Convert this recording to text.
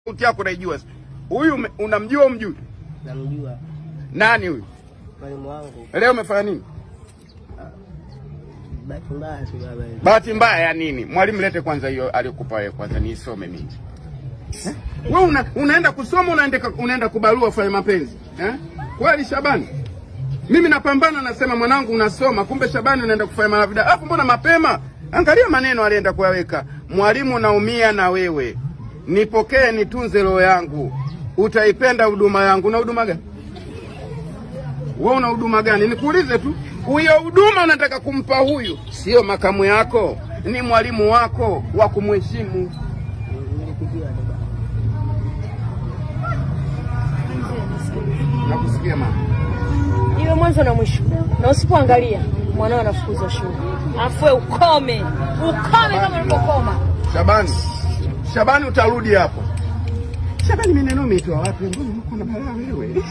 Sauti yako naijua. Huyu unamjua umjui? Namjua. Nani huyu? Mwalimu wangu. Leo umefanya nini? Bahati mbaya tu baba. Bahati mbaya ya nini? Mwalimu lete kwanza hiyo aliyokupa wewe kwanza niisome mimi. Wewe unaenda kusoma unaenda kubarua ufanye mapenzi. Kweli Shabani? Mimi napambana nasema mwanangu unasoma, kumbe Shabani unaenda kufanya maravida. Alafu mbona mapema? Angalia maneno alienda kuyaweka. Mwalimu naumia na wewe. Nipokee nitunze roho yangu. Utaipenda huduma yangu. Na huduma gani? Wewe una huduma gani? Nikuulize tu. Huyo huduma unataka kumpa huyu, sio makamu yako, ni mwalimu wako wa kumheshimu. Nakusikia mama. Iwe mwanzo na mwisho. Na usipoangalia mwanao anafukuzwa shule. Afwe ukome kama ulipokoma. Shabani utarudi hapo. Shabani mimi neno umeitoa wapi? Mbona uko na balaa wewe?